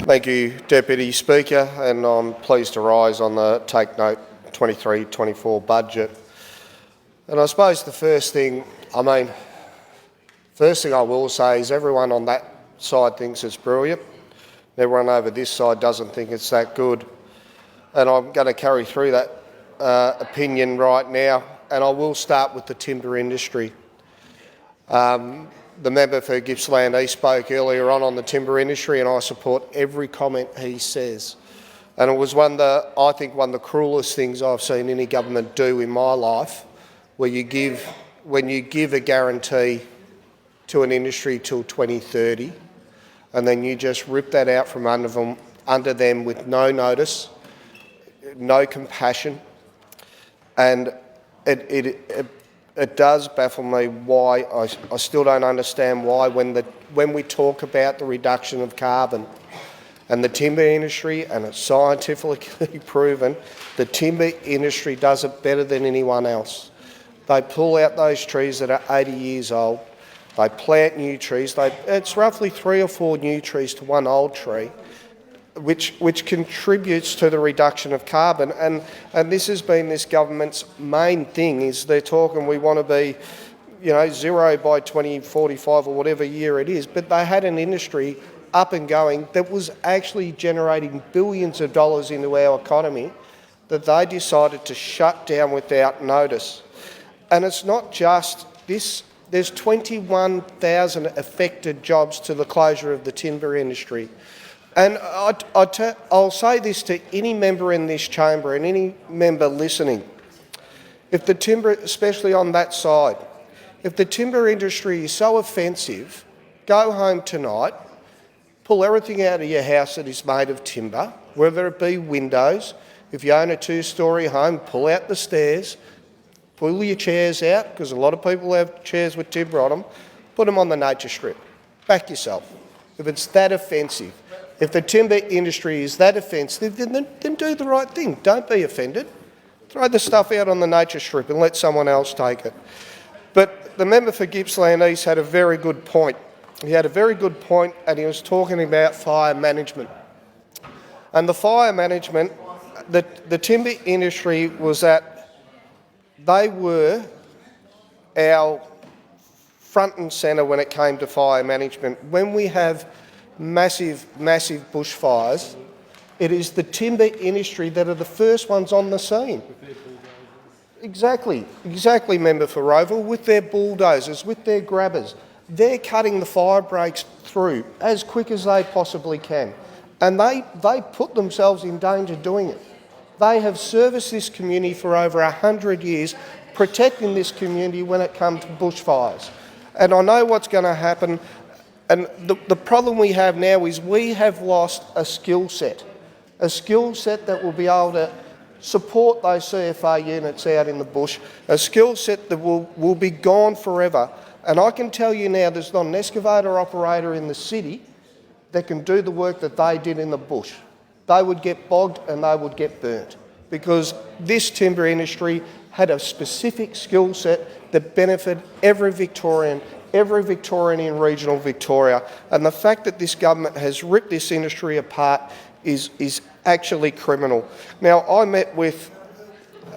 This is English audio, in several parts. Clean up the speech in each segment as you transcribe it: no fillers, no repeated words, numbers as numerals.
Thank you, Deputy Speaker, and I'm pleased to rise on the Take Note 23-24 budget. And I suppose the first thing I will say is everyone on that side thinks it's brilliant. Everyone over this side doesn't think it's that good. And I'm going to carry through that opinion right now, and I will start with the timber industry. The member for Gippsland East spoke earlier on the timber industry, and I support every comment he says. And it was I think one of the cruelest things I've seen any government do in my life, when you give a guarantee to an industry till 2030, and then you just rip that out from under them with no notice, no compassion, and it does baffle me why. I still don't understand why when we talk about the reduction of carbon and the timber industry, and it's scientifically proven, the timber industry does it better than anyone else. They pull out those trees that are 80 years old, they plant new trees, it's roughly 3 or 4 new trees to one old tree, which contributes to the reduction of carbon. And this has been this government's main thing, is they're talking we want to be, zero by 2045 or whatever year it is, but they had an industry up and going that was actually generating billions of dollars into our economy that they decided to shut down without notice. And it's not just this. There's 21,000 affected jobs to the closure of the timber industry. And I'll say this to any member in this chamber and any member listening. If the timber, especially on that side, if the timber industry is so offensive, go home tonight, pull everything out of your house that is made of timber, whether it be windows. If you own a 2-storey home, pull out the stairs, pull your chairs out, because a lot of people have chairs with timber on them, put them on the nature strip. Back yourself. If it's that offensive, if the timber industry is that offensive, then do the right thing. Don't be offended. Throw the stuff out on the nature strip and let someone else take it. But the member for Gippsland East had a very good point. He had a very good point, and he was talking about fire management. And the fire management, the timber industry was they were our front and centre when it came to fire management. When we have massive bushfires, it is the timber industry that are the first ones on the scene. Exactly, Member for Roval, with their bulldozers, with their grabbers. They're cutting the fire breaks through as quick as they possibly can. And they put themselves in danger doing it. They have serviced this community for over 100 years, protecting this community when it comes to bushfires. And I know what's going to happen. And the problem we have now is we have lost a skill set that will be able to support those CFA units out in the bush, a skill set that will be gone forever. And I can tell you now, there's not an excavator operator in the city that can do the work that they did in the bush. They would get bogged and they would get burnt, because this timber industry had a specific skill set that benefited every Victorian in regional Victoria. And the fact that this government has ripped this industry apart is actually criminal. Now, I met with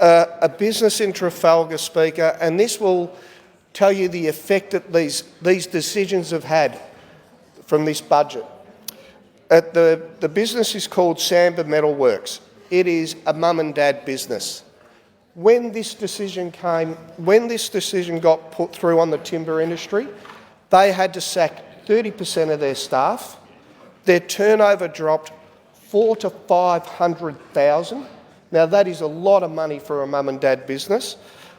a business in Trafalgar, Speaker, and this will tell you the effect that these decisions have had from this budget. The business is called Samba Metalworks. It is a mum and dad business. When this decision got put through on the timber industry, they had to sack 30% of their staff. Their turnover dropped 400,000 to 500,000. Now that is a lot of money for a mum and dad business.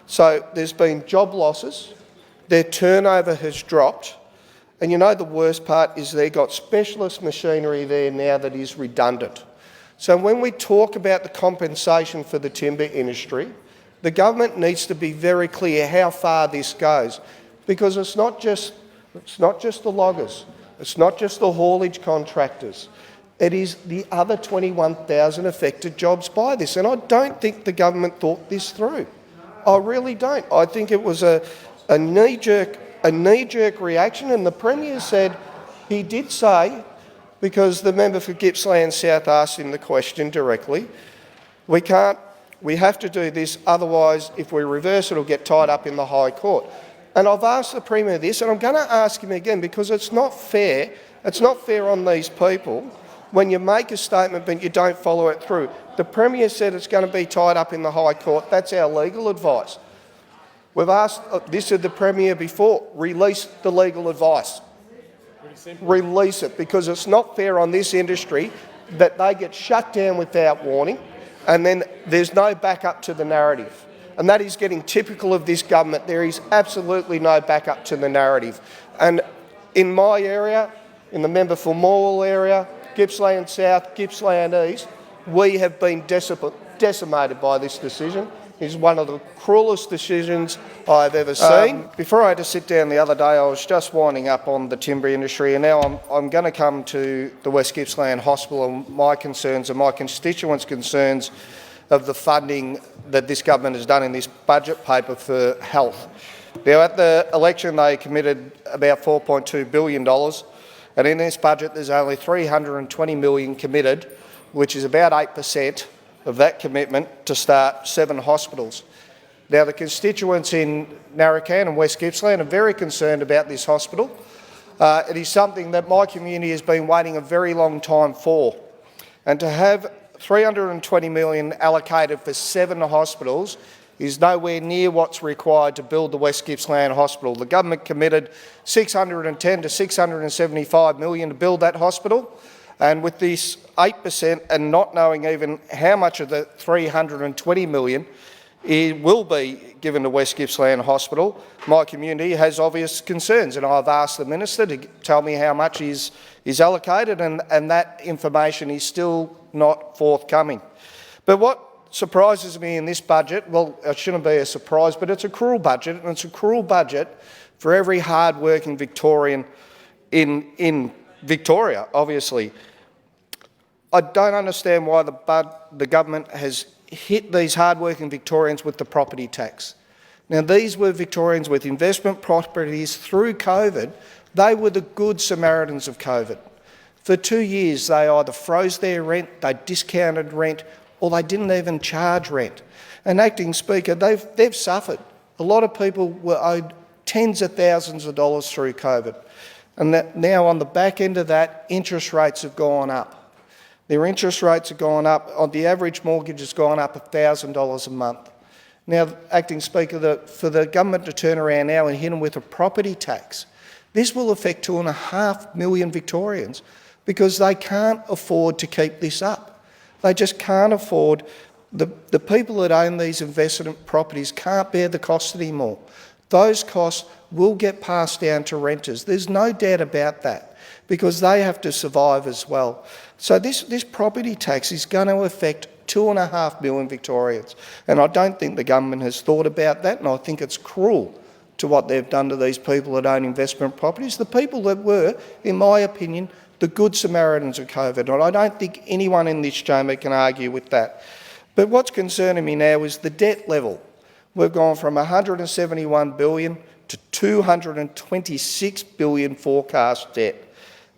So there's been job losses. Their turnover has dropped. And the worst part is they've got specialist machinery there now that is redundant. So when we talk about the compensation for the timber industry, the government needs to be very clear how far this goes, because it's not just the loggers, it's not just the haulage contractors, it is the other 21,000 affected jobs by this. And I don't think the government thought this through. I really don't. I think it was a knee-jerk reaction, and the Premier said, he did say because the member for Gippsland South asked him the question directly. We have to do this, otherwise if we reverse it, it'll get tied up in the High Court. And I've asked the Premier this, and I'm going to ask him again, because it's not fair. It's not fair on these people when you make a statement but you don't follow it through. The Premier said it's going to be tied up in the High Court. That's our legal advice. We've asked this of the Premier before, release the legal advice. Release it, because it's not fair on this industry that they get shut down without warning and then there's no backup to the narrative. And that is getting typical of this government. There is absolutely no backup to the narrative. And in my area, in the member for Morwell area, Gippsland South, Gippsland East, we have been decimated by this decision. It's one of the cruelest decisions I've ever seen. Before I had to sit down the other day, I was just winding up on the timber industry, and now I'm going to come to the West Gippsland Hospital and my concerns and my constituents' concerns of the funding that this government has done in this budget paper for health. Now, at the election, they committed about $4.2 billion, and in this budget, there's only $320 million committed, which is about 8% of that commitment to start 7 hospitals. Now, the constituents in Narrabeen and West Gippsland are very concerned about this hospital. It is something that my community has been waiting a very long time for. And to have $320 million allocated for 7 hospitals is nowhere near what's required to build the West Gippsland Hospital. The government committed $610 to $675 million to build that hospital. And with this 8% and not knowing even how much of the $320 million it will be given to West Gippsland Hospital, my community has obvious concerns, and I've asked the Minister to tell me how much is allocated, and that information is still not forthcoming. But what surprises me in this budget, well, it shouldn't be a surprise, but it's a cruel budget, and it's a cruel budget for every hard-working Victorian in Victoria, obviously. I don't understand why the government has hit these hard-working Victorians with the property tax. Now, these were Victorians with investment properties through COVID. They were the good Samaritans of COVID. For 2 years, they either froze their rent, they discounted rent, or they didn't even charge rent. And Acting Speaker, they've suffered. A lot of people were owed tens of thousands of dollars through COVID. And that now on the back end of that, interest rates have gone up. Their interest rates have gone up. On the average mortgage has gone up $1,000 a month. Now, Acting Speaker, for the government to turn around now and hit them with a property tax, this will affect 2.5 million Victorians because they can't afford to keep this up. They just can't afford. The people that own these investment properties can't bear the cost anymore. Those costs will get passed down to renters. There's no doubt about that, because they have to survive as well. So this property tax is going to affect 2.5 million Victorians, and I don't think the government has thought about that, and I think it's cruel to what they've done to these people that own investment properties, the people that were, in my opinion, the good Samaritans of COVID, and I don't think anyone in this chamber can argue with that. But what's concerning me now is the debt level. We've gone from $171 billion to $226 billion forecast debt.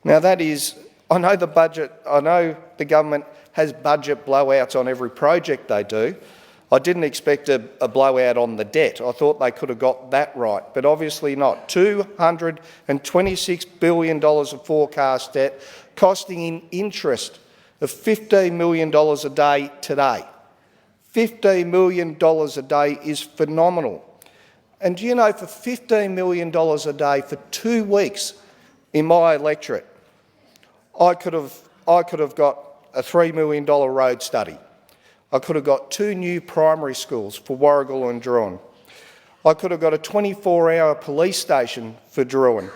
Now that is, I know the government has budget blowouts on every project they do. I didn't expect a blowout on the debt. I thought they could have got that right, but obviously not. $226 billion of forecast debt, costing in interest of $15 million a day today. $15 million a day is phenomenal. And do you know, for $15 million a day for 2 weeks in my electorate, I could have got a $3 million road study. I could have got 2 new primary schools for Warrigal and Druin. I could have got a 24-hour police station for Druin.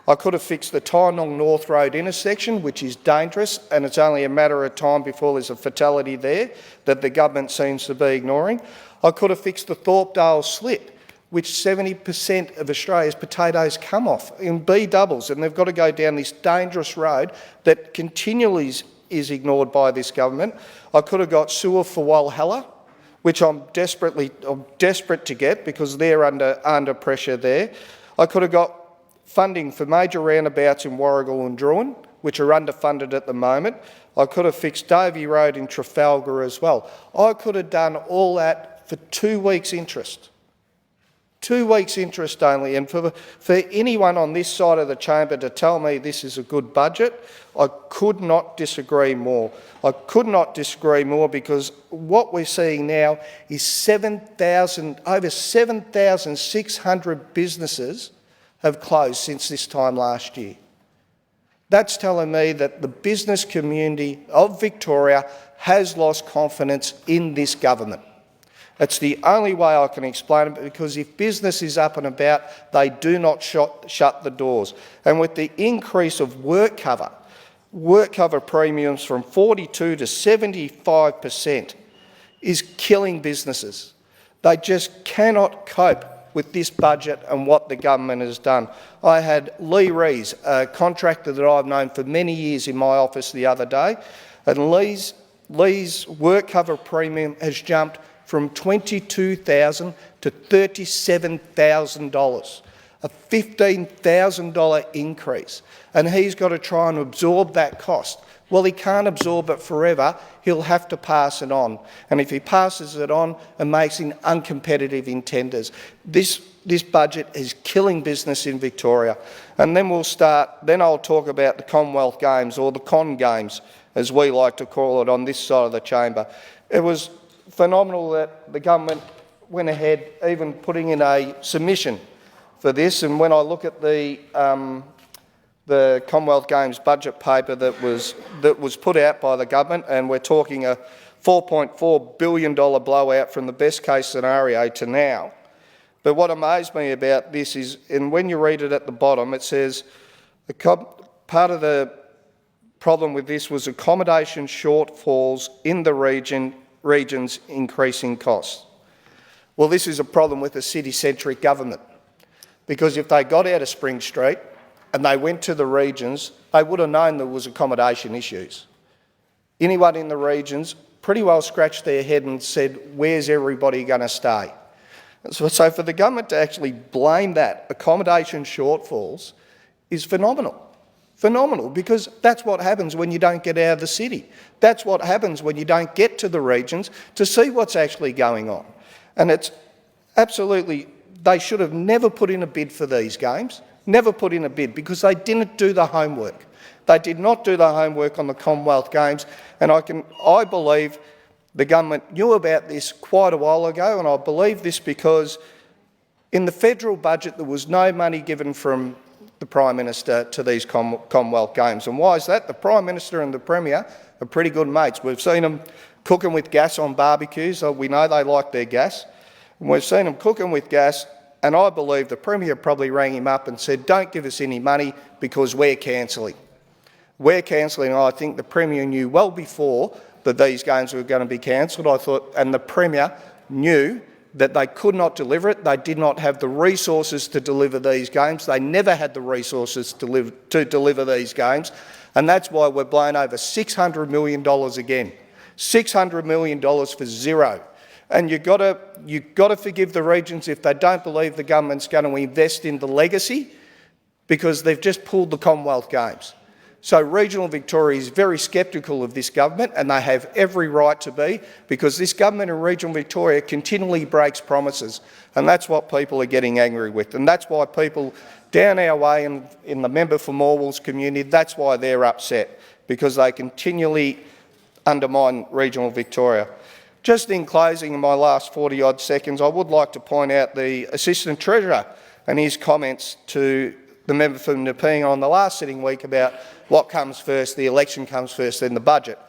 I could have fixed the Tynong North Road intersection, which is dangerous, and it's only a matter of time before there's a fatality there that the government seems to be ignoring. I could have fixed the Thorpedale Slip, which 70% of Australia's potatoes come off in B-doubles, and they've got to go down this dangerous road that continually is ignored by this government. I could have got sewer for Walhalla, which I'm desperate to get because they're under pressure there. I could have got funding for major roundabouts in Warrigal and Druin, which are underfunded at the moment. I could have fixed Davey Road in Trafalgar as well. I could have done all that for 2 weeks' interest. 2 weeks' interest only. And for anyone on this side of the chamber to tell me this is a good budget, I could not disagree more. I could not disagree more, because what we're seeing now is over 7,600 businesses have closed since this time last year. That's telling me that the business community of Victoria has lost confidence in this government. It's the only way I can explain it, because if business is up and about, they do not shut the doors. And with the increase of work cover premiums from 42 to 75% is killing businesses. They just cannot cope with this budget and what the government has done. I had Lee Rees, a contractor that I've known for many years, in my office the other day, and Lee's work cover premium has jumped from $22,000 to $37,000, a $15,000 increase, and he's got to try and absorb that cost. Well, he can't absorb it forever. He'll have to pass it on. And if he passes it on, it makes him uncompetitive in tenders. This budget is killing business in Victoria. And then I'll talk about the Commonwealth Games, or the Con Games, as we like to call it on this side of the chamber. It was phenomenal that the government went ahead even putting in a submission for this. And when I look at the Commonwealth Games budget paper that was put out by the government, and we're talking a $4.4 billion blowout from the best case scenario to now. But what amazed me about this is, and when you read it at the bottom, it says part of the problem with this was accommodation shortfalls in the regions increasing costs. Well, this is a problem with a city-centric government, because if they got out of Spring Street and they went to the regions, they would have known there was accommodation issues. Anyone in the regions pretty well scratched their head and said, where's everybody going to stay? So for the government to actually blame that accommodation shortfalls is phenomenal. Phenomenal, because that's what happens when you don't get out of the city. That's what happens when you don't get to the regions to see what's actually going on. And it's absolutely, they should have never put in a bid for these games, never put in a bid, because they didn't do the homework. They did not do the homework on the Commonwealth Games, and I believe the government knew about this quite a while ago, and I believe this because in the federal budget there was no money given from the Prime Minister to these Commonwealth Games. And why is that? The Prime Minister and the Premier are pretty good mates. We've seen them cooking with gas on barbecues. We know they like their gas. And we've seen them cooking with gas, and I believe the Premier probably rang him up and said, don't give us any money because we're cancelling. We're cancelling. I think the Premier knew well before that these games were going to be cancelled. I thought, and the Premier knew that they could not deliver it. They did not have the resources to deliver these games. They never had the resources to deliver these games. And that's why we're blowing over $600 million again. $600 million for zero. And you've got to forgive the regions if they don't believe the government's going to invest in the legacy, because they've just pulled the Commonwealth Games. So regional Victoria is very sceptical of this government, and they have every right to be, because this government in regional Victoria continually breaks promises, and that's what people are getting angry with. And that's why people down our way in the member for Morwell's community, that's why they're upset, because they continually undermine regional Victoria. Just in closing, in my last 40-odd seconds, I would like to point out the Assistant Treasurer and his comments to the member for Nepean on the last sitting week about what comes first, the election comes first, then the budget.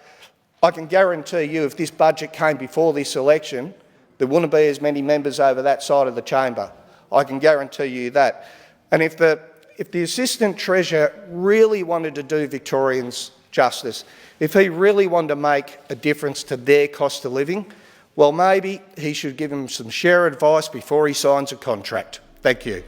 I can guarantee you if this budget came before this election, there wouldn't be as many members over that side of the chamber. I can guarantee you that. And if the Assistant Treasurer really wanted to do Victorians justice, if he really wanted to make a difference to their cost of living, well, maybe he should give them some share advice before he signs a contract. Thank you.